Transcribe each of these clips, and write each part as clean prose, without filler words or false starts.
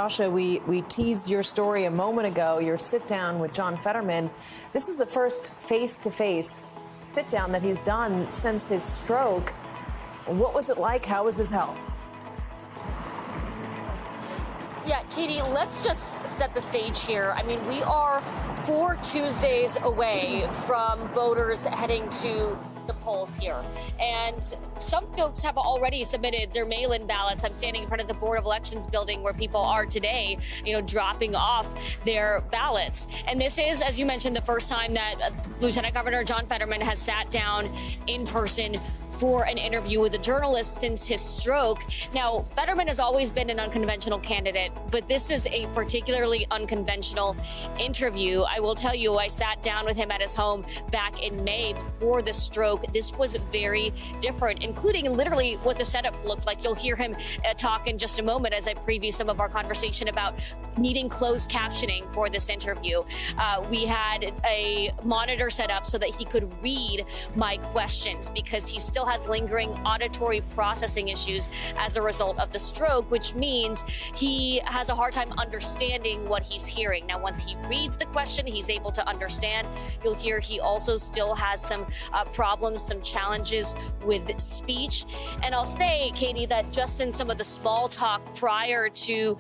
Dasha, we teased your story a moment ago, your sit down with John Fetterman. This is the first face-to-face sit down that he's done since his stroke. What was it like? How was his health? Yeah, Katie, let's just set the stage here. I mean, we are 4 Tuesdays away from voters heading to the polls here. And some folks have already submitted their mail-in ballots. I'm standing in front of the Board of Elections building where people are today, dropping off their ballots. And this is, as you mentioned, the first time that Lieutenant Governor John Fetterman has sat down in person for an interview with a journalist since his stroke. Now, Fetterman has always been an unconventional candidate, but this is a particularly unconventional interview. I will tell you, I sat down with him at his home back in May before the stroke. This was very different, including literally what the setup looked like. You'll hear him talk in just a moment as I preview some of our conversation about needing closed captioning for this interview. We had a monitor set up so that he could read my questions because he still has lingering auditory processing issues as a result of the stroke, which means he has a hard time understanding what he's hearing. Now, once he reads the question, he's able to understand. You'll hear he also still has some problems, some challenges with speech. And I'll say, Katie, that just in some of the small talk prior to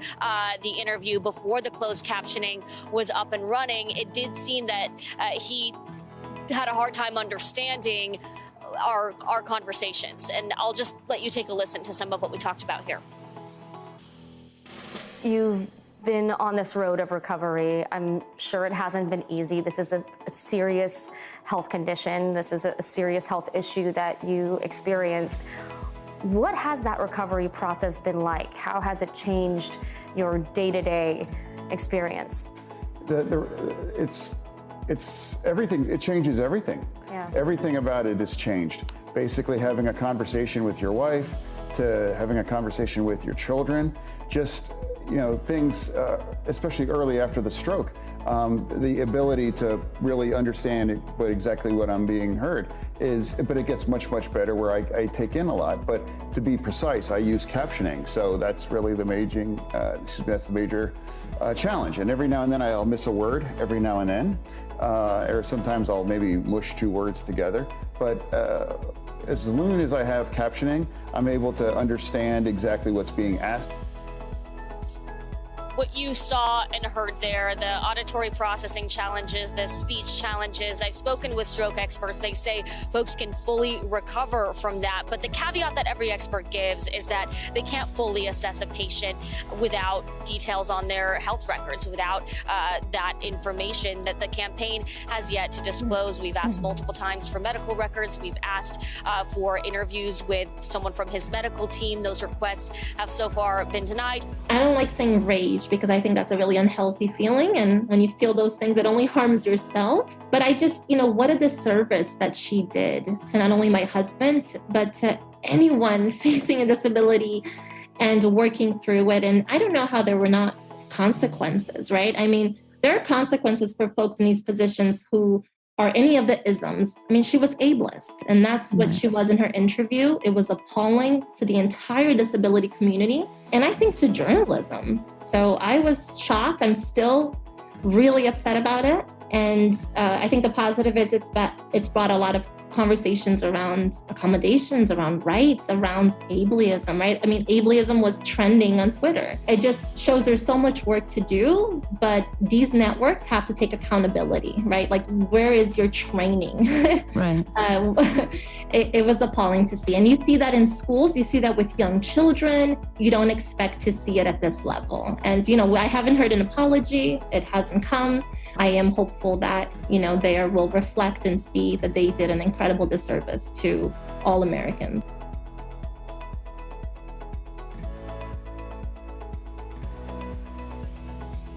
the interview, before the closed captioning was up and running, it did seem that he had a hard time understanding our conversations. And I'll just let you take a listen to some of what we talked about here. You've been on this road of recovery. I'm sure it hasn't been easy. This is a serious health condition. This is a serious health issue that you experienced. What has that recovery process been like? How has it changed your day-to-day experience? It's everything. It changes everything. Yeah. Everything about it has changed. Basically having a conversation with your wife to having a conversation with your children, just, things, especially early after the stroke, the ability to really understand exactly what I'm being heard but it gets much, much better where I take in a lot. But to be precise, I use captioning. So that's really the major challenge. And every now and then I'll miss a word every now and then, or sometimes I'll maybe mush 2 words together. But as soon as I have captioning, I'm able to understand exactly what's being asked. What you saw and heard there, the auditory processing challenges, the speech challenges, I've spoken with stroke experts. They say folks can fully recover from that. But the caveat that every expert gives is that they can't fully assess a patient without details on their health records, without that information that the campaign has yet to disclose. We've asked multiple times for medical records. We've asked for interviews with someone from his medical team. Those requests have so far been denied. I don't like saying rage because I think that's a really unhealthy feeling. And when you feel those things, it only harms yourself. But I just, what a disservice that she did to not only my husband, but to anyone facing a disability and working through it. And I don't know how there were not consequences, right? I mean, there are consequences for folks in these positions who are any of the isms. I mean, she was ableist, and that's what she was in her interview. It was appalling to the entire disability community, and I think to journalism. So I was shocked. I'm still really upset about it. And I think the positive is it's brought a lot of conversations around accommodations, around rights, around ableism, right? I mean, ableism was trending on Twitter. It just shows there's so much work to do, but these networks have to take accountability, right? Like, where is your training? Right. It was appalling to see. And you see that in schools, you see that with young children. You don't expect to see it at this level. And, I haven't heard an apology. It hasn't come. I am hopeful that, they will reflect and see that they did an incredible disservice to all Americans.